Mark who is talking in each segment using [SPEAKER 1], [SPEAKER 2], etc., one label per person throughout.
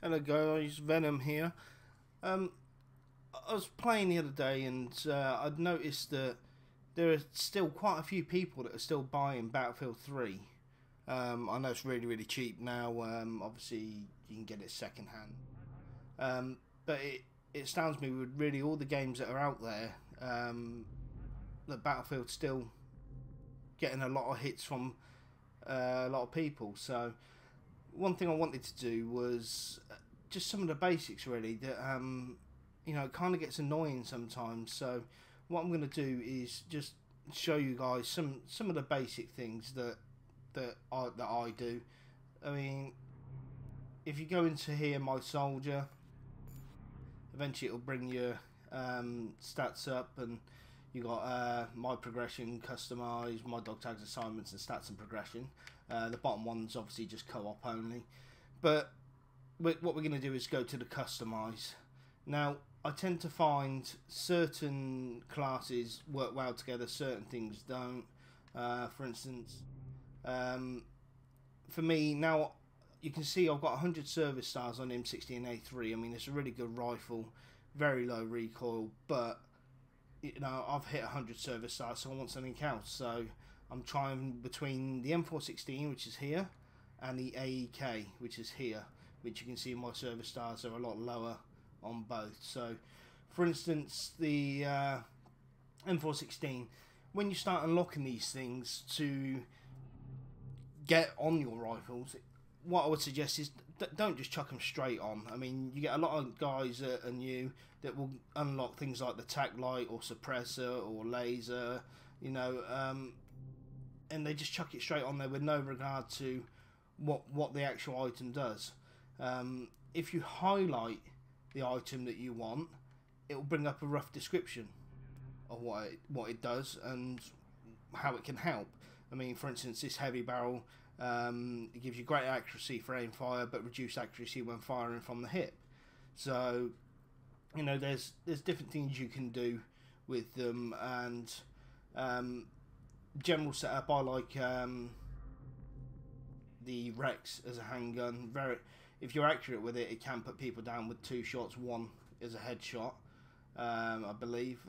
[SPEAKER 1] Hello guys, Venom here. Um, I was playing the other day and I'd noticed that there are still quite a few people that are still buying Battlefield 3. I know it's really cheap now. Obviously, you can get it second hand. But it astounds me with really all the games that are out there. That Battlefield's still getting a lot of hits from a lot of people. So one thing I wanted to do was just some of the basics really that it kind of gets annoying sometimes. So what I'm going to do is just show you guys some of the basic things that I do. I mean, if you go into here, my soldier, eventually it'll bring your stats up, and you got my progression, customize, my dog tags, assignments, and stats and progression. The bottom one's obviously just co-op only, but what we're going to do is go to the customize. Now, I tend to find certain classes work well together, certain things don't. For instance, for me now, you can see I've got 100 service stars on M16A3. I mean, it's a really good rifle, very low recoil, but I've hit 100 service stars, so I want something else. So I'm trying between the M416, which is here, and the AEK, which is here, which you can see my service stars are a lot lower on both. So, for instance, the M416, when you start unlocking these things to get on your rifles, what I would suggest is don't just chuck them straight on. I mean, you get a lot of guys that are new that will unlock things like the tac light or suppressor or laser, and they just chuck it straight on there with no regard to what the actual item does. If you highlight the item that you want, it will bring up a rough description of what it does and how it can help. I mean, for instance, this heavy barrel, it gives you great accuracy for aim fire, but reduced accuracy when firing from the hip. So, there's different things you can do with them, and general setup. I like the Rex as a handgun. If you're accurate with it, it can put people down with 2 shots. One is a headshot, I believe.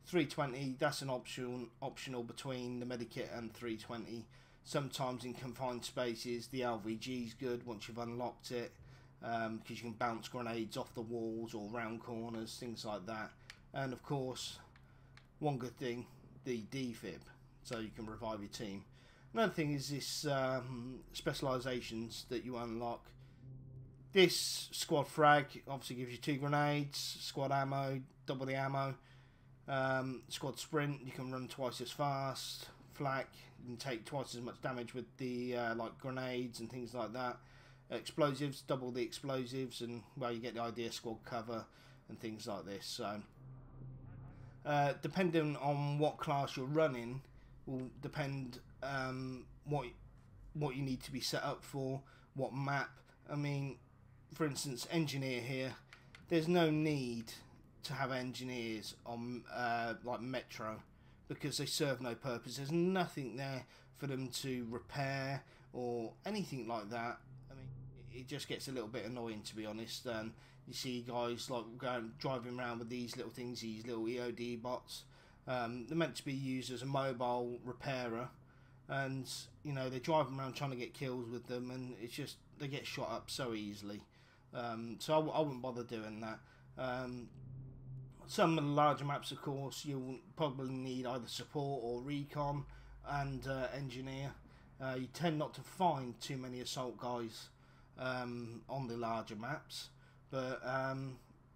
[SPEAKER 1] 320, that's an optional between the medikit and 320. Sometimes in confined spaces, the LVG is good once you've unlocked it, because you can bounce grenades off the walls or round corners, things like that. And of course, one good thing, the defib, so you can revive your team. Another thing is this specializations that you unlock. This squad frag obviously gives you 2 grenades, squad ammo, double the ammo. Squad sprint, you can run twice as fast. Flak, you can take twice as much damage with the like grenades and things like that. Explosives, double the explosives, and well, you get the idea. Squad cover and things like this. So, depending on what class you're running, will depend what you need to be set up for, what map. I mean, for instance, engineer here. There's no need to have engineers on like Metro, because they serve no purpose. There's nothing there for them to repair or anything like that. I mean, it just gets a little bit annoying, to be honest. You see guys like driving around with these little things, these little EOD bots. They're meant to be used as a mobile repairer, and they're driving around trying to get kills with them, and it's just they get shot up so easily. So I wouldn't bother doing that. Some of the larger maps, of course, you'll probably need either support or recon and engineer. You tend not to find too many assault guys on the larger maps, but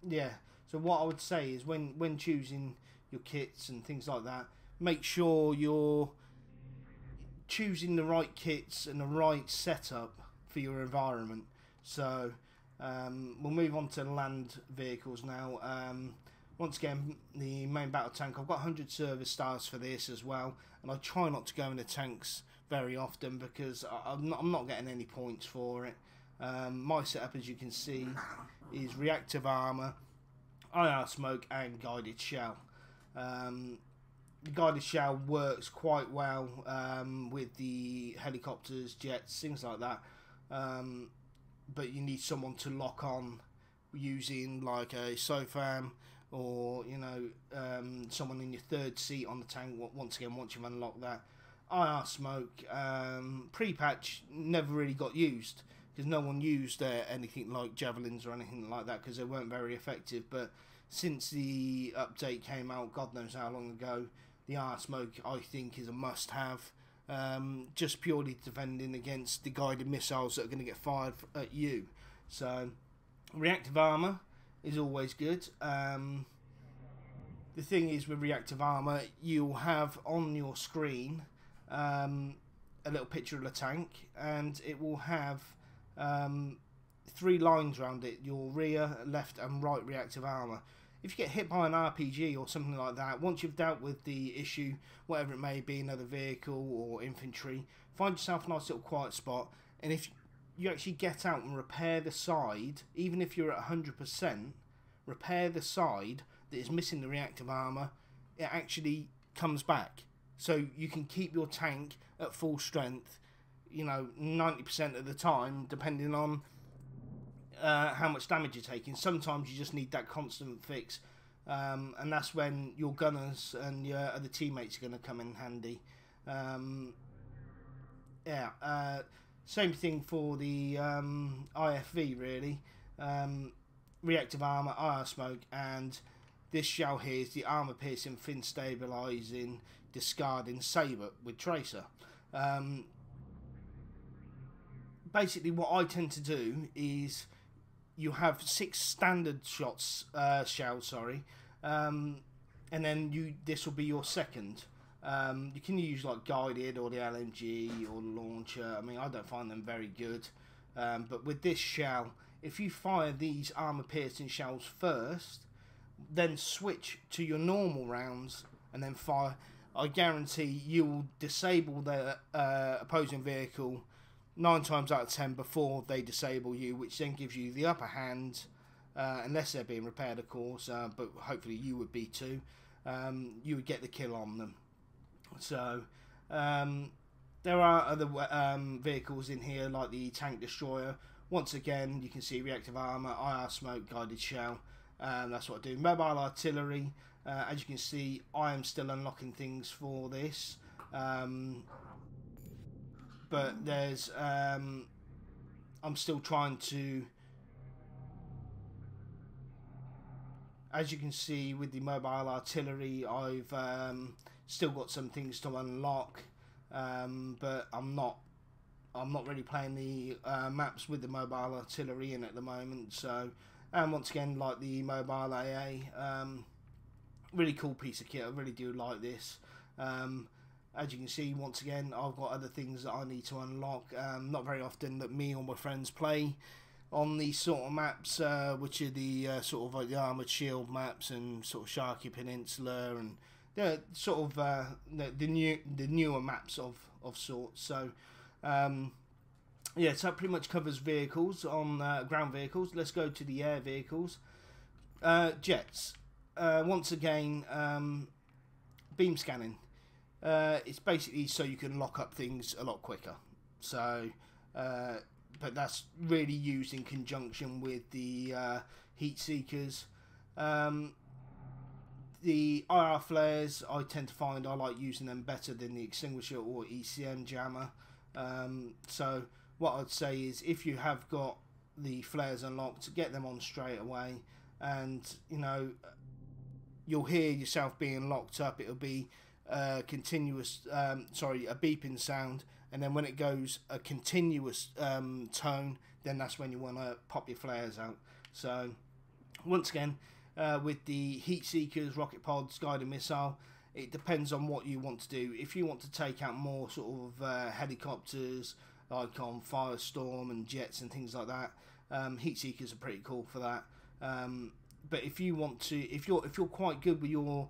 [SPEAKER 1] yeah. So what I would say is when choosing your kits and things like that, make sure you're choosing the right kits and the right setup for your environment. So we'll move on to land vehicles now. Once again, the main battle tank, I've got 100 service stars for this as well, and I try not to go into tanks very often because I'm not getting any points for it. My setup, as you can see, is reactive armour, IR smoke, and guided shell. The guided shell works quite well with the helicopters, jets, things like that. but you need someone to lock on using like a SOFAM, or someone in your third seat on the tank. Once again, once you've unlocked that, IR smoke pre-patch never really got used because no one used anything like javelins or anything like that because they weren't very effective. But since the update came out, God knows how long ago, the IR smoke I think is a must-have. Just purely defending against the guided missiles that are going to get fired at you. So reactive armor is always good. The thing is with reactive armor, you'll have on your screen a little picture of a tank, and it will have 3 lines around it: your rear, left and right reactive armor. If you get hit by an RPG or something like that, once you've dealt with the issue, whatever it may be, another vehicle or infantry, find yourself a nice little quiet spot, and if you actually get out and repair the side, even if you're at 100%, repair the side that is missing the reactive armor, it actually comes back. So you can keep your tank at full strength, 90% of the time, depending on how much damage you're taking. Sometimes you just need that constant fix, and that's when your gunners and your other teammates are going to come in handy. Same thing for the IFV really. Reactive armor, IR smoke, and this shell here is the armor piercing, fin stabilizing, discarding saber with tracer. Basically what I tend to do is you have 6 standard shots, shells, and then this will be your second. You can use like guided or the LMG or the launcher. I mean, I don't find them very good, but with this shell, if you fire these armor piercing shells first, then switch to your normal rounds and then fire, I guarantee you will disable the opposing vehicle 9 times out of 10 before they disable you, which then gives you the upper hand, unless they're being repaired, of course, but hopefully you would be too. You would get the kill on them. So there are other vehicles in here, like the tank destroyer. Once again, you can see reactive armor, IR smoke, guided shell. That's what I do. Mobile artillery. As you can see, I am still unlocking things for this. But there's I'm still trying to, as you can see with the mobile artillery, I've still got some things to unlock, but I'm not really playing the maps with the mobile artillery in at the moment. So, and once again, like the mobile AA, really cool piece of kit. I really do like this. As you can see, once again, I've got other things that I need to unlock. Not very often that me or my friends play on these sort of maps, which are the sort of like the Armoured Shield maps and sort of Sharky Peninsula and sort of the newer maps of sorts. So yeah, so that pretty much covers vehicles on ground vehicles. Let's go to the air vehicles. Jets. Once again, beam scanning. It's basically so you can lock up things a lot quicker. So, but that's really used in conjunction with the heat seekers. The IR flares, I tend to find I like using them better than the extinguisher or ECM jammer. So what I'd say is, if you have got the flares unlocked, get them on straight away, and you'll hear yourself being locked up. It'll be continuous, a beeping sound, and then when it goes a continuous tone, then that's when you want to pop your flares out. So once again, with the heat seekers, rocket pods, guided missile, it depends on what you want to do. If you want to take out more sort of helicopters, like on Firestorm and jets and things like that, heat seekers are pretty cool for that. But if you want to, if you're quite good with your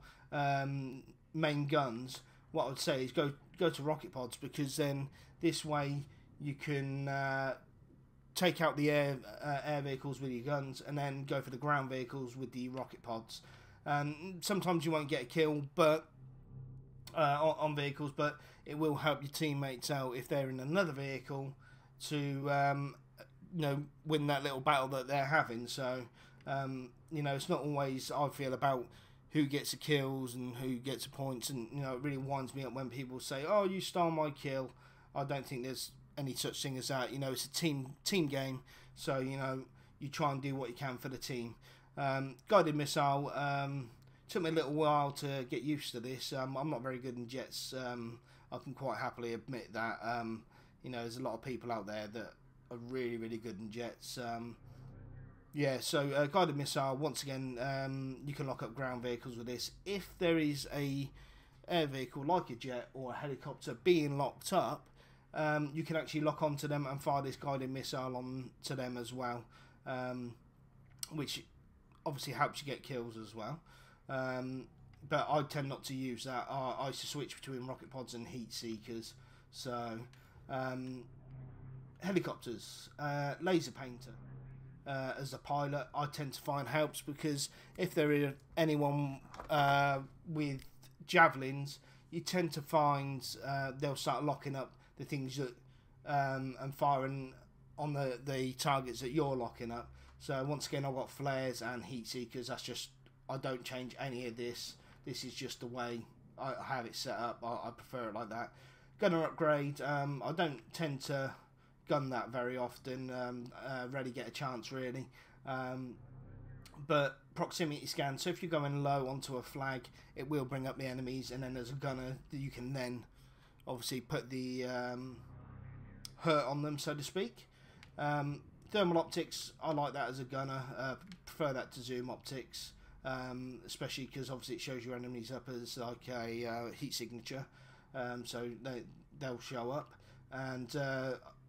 [SPEAKER 1] main guns, what I would say is go to rocket pods, because then this way you can take out the air vehicles with your guns, and then go for the ground vehicles with the rocket pods. Sometimes you won't get a kill, but on vehicles, but it will help your teammates out if they're in another vehicle to you know, win that little battle that they're having. So, you know, it's not always, I feel, about who gets the kills and who gets the points. And, you know, it really winds me up when people say, oh, you stole my kill. I don't think there's any such thing as that. You know, it's a team game. So, you know, you try and do what you can for the team. Guided missile, took me a little while to get used to this. I'm not very good in jets. I can quite happily admit that. You know, there's a lot of people out there that are really, really good in jets. Yeah, so guided missile, once again, you can lock up ground vehicles with this. If there is a air vehicle like a jet or a helicopter being locked up, you can actually lock onto them and fire this guided missile on to them as well, which obviously helps you get kills as well. But I tend not to use that. I used to switch between rocket pods and heat seekers. So, helicopters, laser painter. As a pilot, I tend to find helps, because if there is anyone with javelins, you tend to find they'll start locking up the things that and firing on the targets that you're locking up. So once again, I've got flares and heat seekers. That's just, I don't change any of this. This is just the way I have it set up. I prefer it like that. Gunner upgrade. I don't tend to gun that very often. Rarely get a chance really. But proximity scan. So if you're going low onto a flag, it will bring up the enemies, and then there's a gunner that you can then obviously put the hurt on them, so to speak. Thermal optics, I like that as a gunner. Prefer that to zoom optics, especially because obviously it shows your enemies up as like a heat signature, so they'll show up. And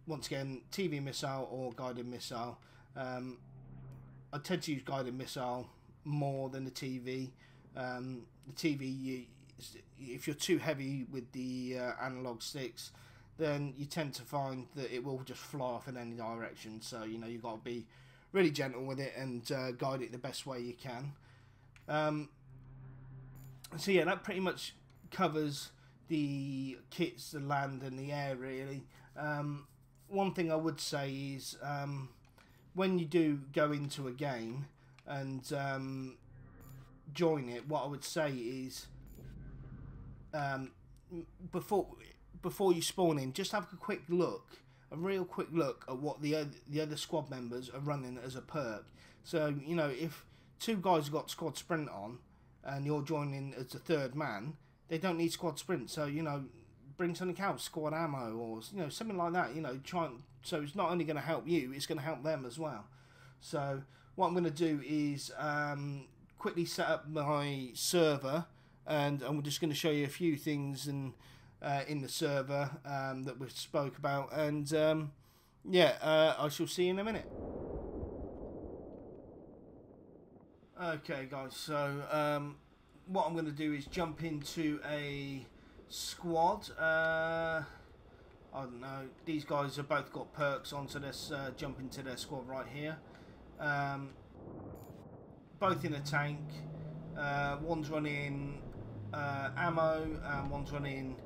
[SPEAKER 1] once again, TV missile or guided missile. I tend to use guided missile more than the TV. The TV, if you're too heavy with the analog sticks, then you tend to find that it will just fly off in any direction. So, you know, you've got to be really gentle with it and guide it the best way you can. So yeah, that pretty much covers the kits, the land and the air really. One thing I would say is when you do go into a game and join it, what I would say is before you spawn in, just have a real quick look at what the other squad members are running as a perk. So, you know, if two guys have got squad sprint on and you're joining as the third man, they don't need squad sprint. So, you know, bring something else, squad ammo or, you know, something like that. You know, so it's not only going to help you, it's going to help them as well. So what I'm going to do is quickly set up my server, and I'm just going to show you a few things in the server that we spoke about, and yeah, I shall see you in a minute. Okay guys, so what I'm going to do is jump into a squad. I don't know, these guys have both got perks on, so let's jump into their squad right here. Both in a tank. One's running ammo and one's running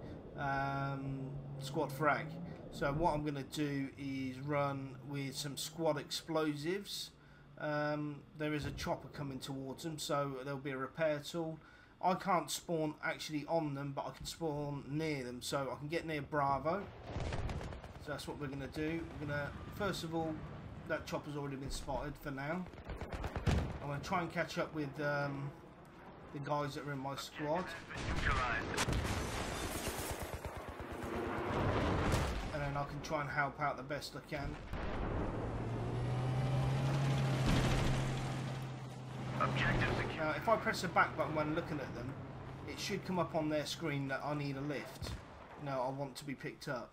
[SPEAKER 1] squad frag. So what I'm going to do is run with some squad explosives. There is a chopper coming towards them, so there'll be a repair tool. I can't spawn actually on them, but I can spawn near them, so I can get near Bravo. So that's what we're going to do. We're going to, first of all, that chopper's already been spotted for now. I'm going to try and catch up with the guys that are in my squad. And then I can try and help out the best I can. Now, if I press the back button when looking at them, it should come up on their screen that I need a lift. No, I want to be picked up.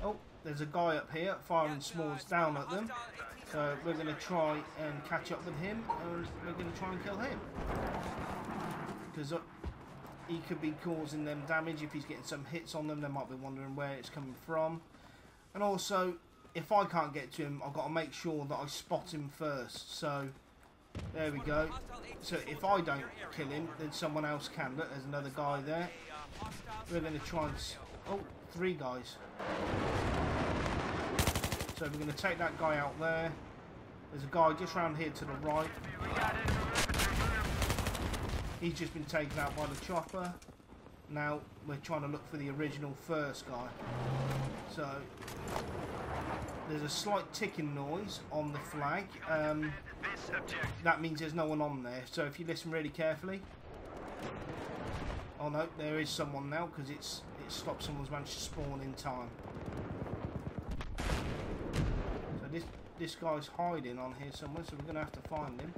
[SPEAKER 1] Oh, there's a guy up here firing smalls down at them. So we're going to try and catch up with him, and we're going to try and kill him. Because he could be causing them damage. If he's getting some hits on them, they might be wondering where it's coming from. And also, if I can't get to him, I've got to make sure that I spot him first. So there we go. So if I don't kill him, then someone else can. Look, there's another guy there. We're going to try and... Oh, 3 guys. So we're going to take that guy out there. There's a guy just round here to the right. He's just been taken out by the chopper. Now we're trying to look for the original first guy. So there's a slight ticking noise on the flag. That means there's no one on there. So if you listen really carefully. Oh no, there is someone now because it stopped someone's managed to spawn in time. So this guy's hiding on here somewhere, so we're going to have to find him.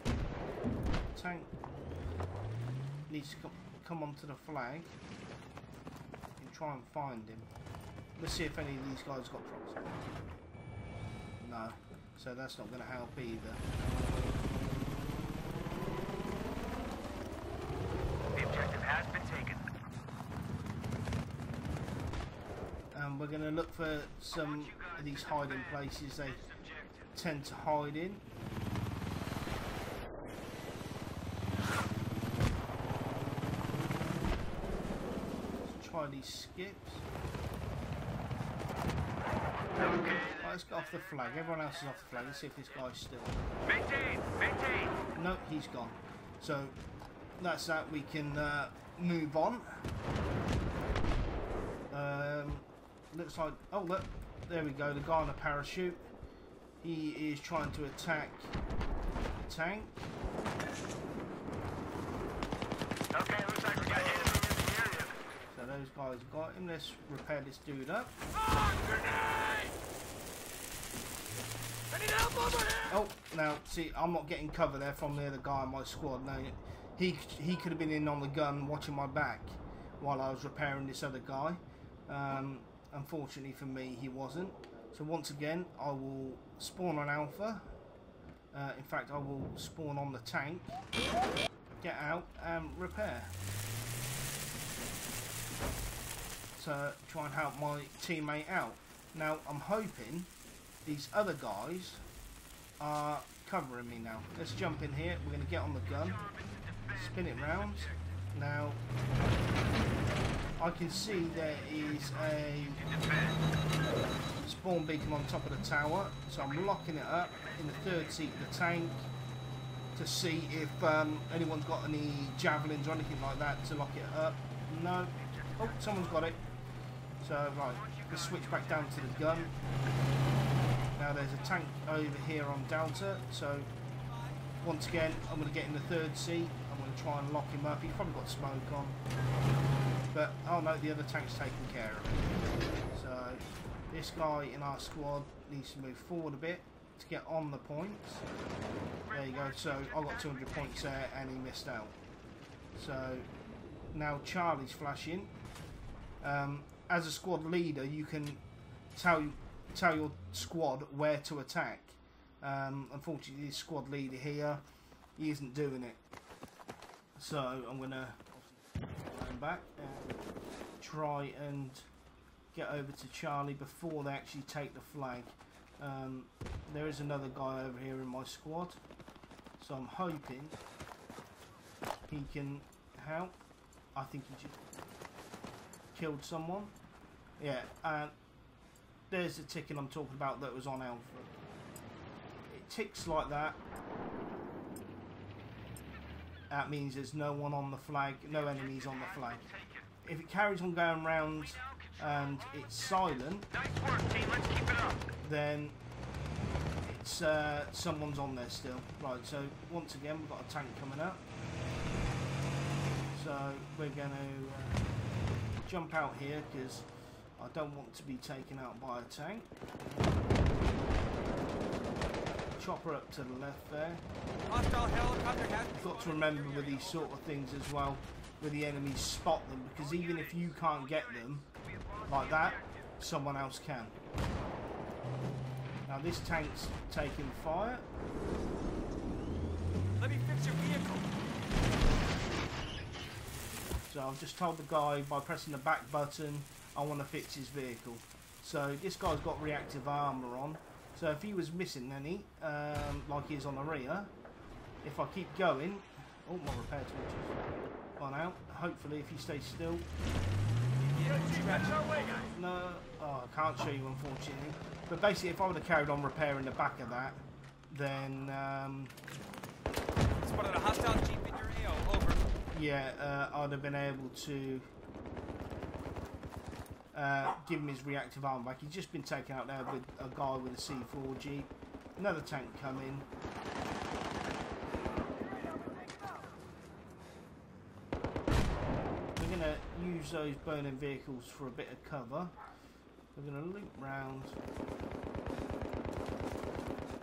[SPEAKER 1] Tank needs to come onto the flag and try and find him. Let's see if any of these guys got props. No, so that's not going to help either.
[SPEAKER 2] The objective has been taken.
[SPEAKER 1] We're going to look for some of these hiding places they tend to hide in. Let's try these skips. Right, let's get off the flag. Everyone else is off the flag. Let's see if this guy's still.
[SPEAKER 2] Maintain!
[SPEAKER 1] No, he's gone. So that's that. We can move on. Looks like, oh look, there we go, the guy on a parachute. He is trying to attack the tank.
[SPEAKER 2] Okay, looks like we got enemies in the area.
[SPEAKER 1] So those guys got him. Let's repair this dude up.
[SPEAKER 2] Oh, grenade! I need help over here!
[SPEAKER 1] Oh, now see, I'm not getting cover there from the other guy on my squad. No, he could have been in on the gun watching my back while I was repairing this other guy. Unfortunately for me, he wasn't. So once again, I will spawn on Alpha. In fact, I will spawn on the tank, get out and repair. So try and help my teammate out. Now I'm hoping these other guys are covering me now. Let's jump in here. We're going to get on the gun, spin it round. Now I can see there is a spawn beacon on top of the tower, so I'm locking it up in the third seat of the tank to see if anyone's got any javelins or anything like that to lock it up. No. Oh, someone's got it. So right, let's switch back down to the gun. Now there's a tank over here on Delta, so once again I'm going to get in the third seat. I'm going to try and lock him up. He's probably got smoke on. But, oh no, the other tank's taking care of it. So, this guy in our squad needs to move forward a bit to get on the points. There you go, so I got 200 points there and he missed out. So, now Charlie's flashing. As a squad leader, you can tell your squad where to attack. Unfortunately, this squad leader here, he isn't doing it. So, I'm going to back and try and get over to Charlie before they actually take the flag. There is another guy over here in my squad, so I'm hoping he can help. I think he just killed someone. Yeah, and there's the ticking I'm talking about that was on Alpha. It ticks like that. That means there's no one on the flag, no enemies on the flag. If it carries on going round and it's silent, then it's someone's on there still. Right, so once again we've got a tank coming up. So we're going to jump out here because I don't want to be taken out by a tank. Chopper up to the left there. You've got to remember with these sort of things as well, where the enemies spot them, because even if you can't get them like that, someone else can. Now this tank's taking fire.
[SPEAKER 2] Let me fix your vehicle.
[SPEAKER 1] So I've just told the guy by pressing the back button I want to fix his vehicle. So this guy's got reactive armour on. So if he was missing any, like he is on the rear, if I keep going, oh, my repair torch has gone out. Hopefully, if he stays still, No, oh, I can't show you unfortunately. But basically, if I would have carried on repairing the back of that, then
[SPEAKER 2] Spotted a hostile jeep in your AO. Over.
[SPEAKER 1] yeah, I'd have been able to give him his reactive arm back. He's just been taken out there with a guy with a C4 jeep. Another tank coming. We're going to use those burning vehicles for a bit of cover. We're going to loop round.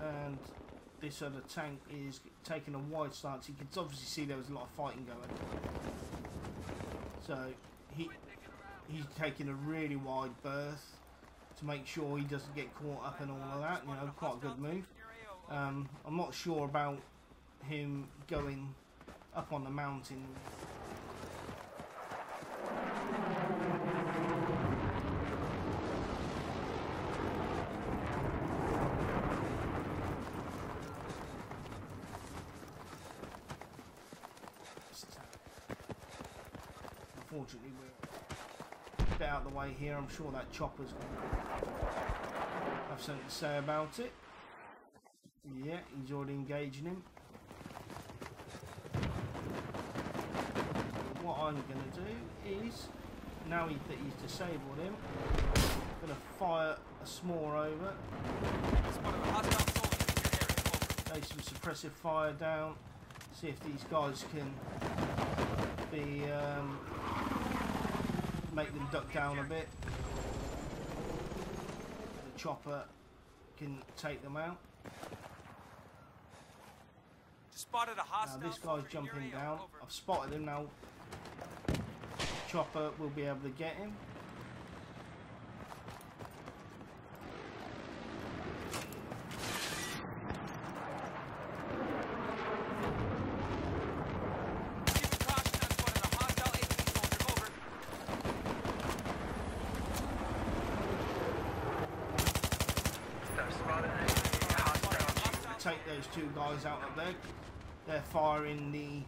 [SPEAKER 1] And this other tank is taking a wide stance. You can obviously see there was a lot of fighting going. So he's taking a really wide berth to make sure he doesn't get caught up in all of that. You know, quite a good move. I'm not sure about him going up on the mountain. Unfortunately, we're a bit out of the way here. I'm sure that chopper's going to have something to say about it. Yeah, he's already engaging him. What I'm going to do is, now that he's disabled him, I'm going to fire a s'more over. Lay some suppressive fire down. See if these guys can be make them duck down a bit. The chopper can take them out.
[SPEAKER 2] Spotted a hostile.
[SPEAKER 1] Now this guy's jumping down. I've spotted him now. Chopper will be able to get him. Take those two guys out of there. They're firing the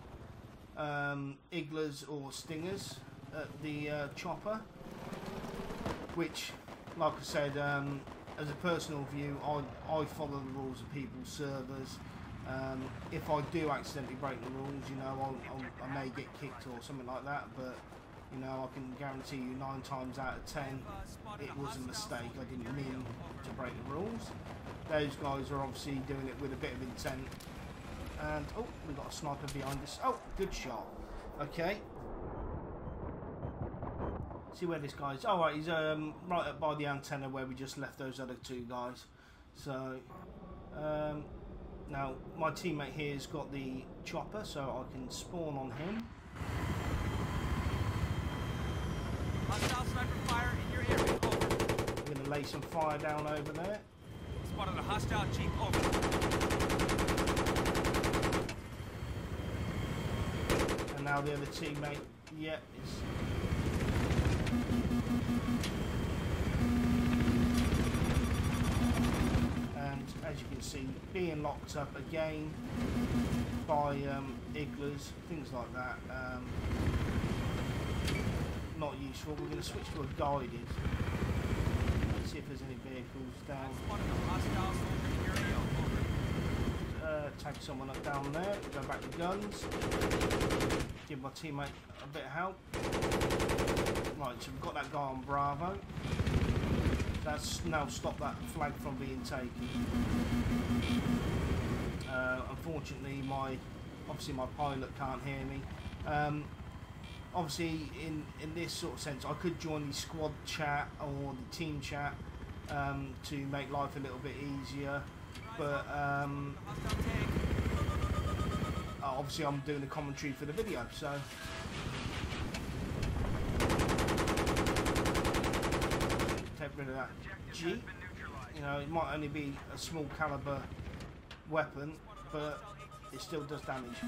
[SPEAKER 1] Iglas or Stingers at the chopper, which, like I said, as a personal view, I follow the rules of people's servers. If I do accidentally break the rules, you know, I may get kicked or something like that, but you know, I can guarantee you 9 times out of 10 it was a mistake. I didn't mean to break the rules. Those guys are obviously doing it with a bit of intent. And, oh, we've got a sniper behind us. Oh, good shot. Okay. See where this guy's... Oh, right, he's right up by the antenna where we just left those other two guys. So, now, my teammate here's got the chopper, so I can spawn on him.
[SPEAKER 2] Hostile sniper fire in your area. Over.
[SPEAKER 1] We're going to lay some fire down over there.
[SPEAKER 2] Spotted a hostile jeep. Over.
[SPEAKER 1] And now the other teammate, yeah, is... And as you can see, being locked up again by Iglas, things like that. Not useful. We're going to switch to a guided. See if there's any vehicles down. Tag someone up down there. Go back to guns. Give my teammate a bit of help. Right, so we've got that guy on Bravo. That's now stopped that flag from being taken. Unfortunately, obviously my pilot can't hear me. Obviously, in this sort of sense, I could join the squad chat or the team chat to make life a little bit easier, but obviously I'm doing the commentary for the video, so take rid of that Jeep. You know, it might only be a small caliber weapon, but it still does damage.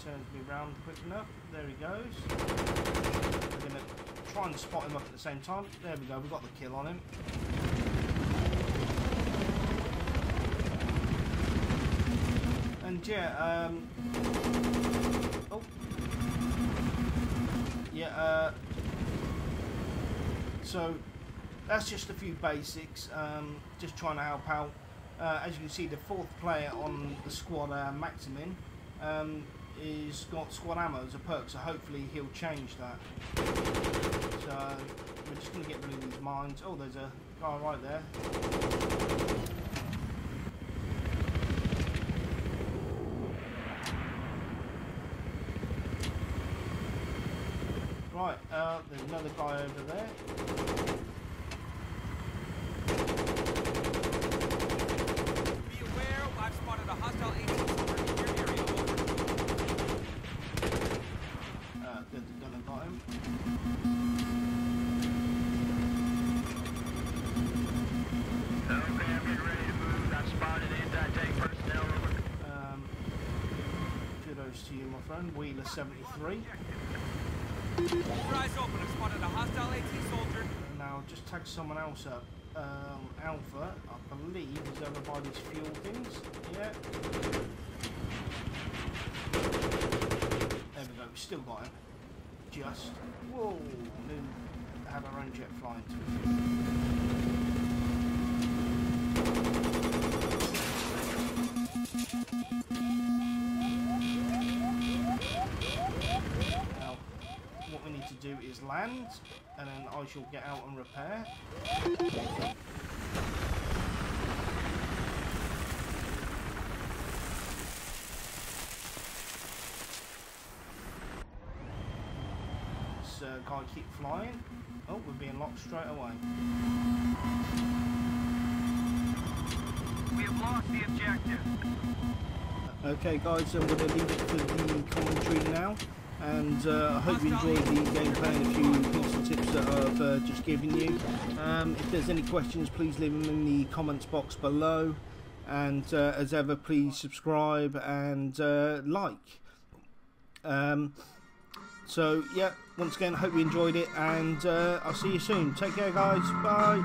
[SPEAKER 1] Turns me round quick enough. There he goes. We're going to try and spot him up at the same time. There we go, we got the kill on him. And yeah, oh, yeah, so that's just a few basics, just trying to help out. As you can see, the fourth player on the squad, Maximin, is got squad ammo as a perk, so hopefully he'll change that. So we're just going to get rid of these mines. Oh, there's a guy right there. Right, there's another guy over there.
[SPEAKER 3] Be aware, I've spotted a hostile AT soldier in your area.
[SPEAKER 1] Good, gonna got him.
[SPEAKER 2] Okay, I'm getting ready to move. I've spotted anti-tank personnel.
[SPEAKER 1] Kudos to you, my friend. Wheeler 73.
[SPEAKER 3] Your eyes open, I've spotted a hostile AT soldier.
[SPEAKER 1] And now just tag someone else up. Alpha, I believe, is over by these fuel things. Yeah. There we go, we still got him. Just. Whoa! Then have our own jet flying to Now, what we need to do is land, and then I shall get out and repair. Guy keep flying. Oh, we're being locked straight away.
[SPEAKER 2] We have lost the objective.
[SPEAKER 1] Okay guys, so I'm going to leave it for the commentary now, and I hope you enjoyed the gameplay and a few hints and tips that I've just given you. If there's any questions, please leave them in the comments box below, and as ever, please subscribe and like. So yeah, once again, hope you enjoyed it, and I'll see you soon. Take care guys, bye.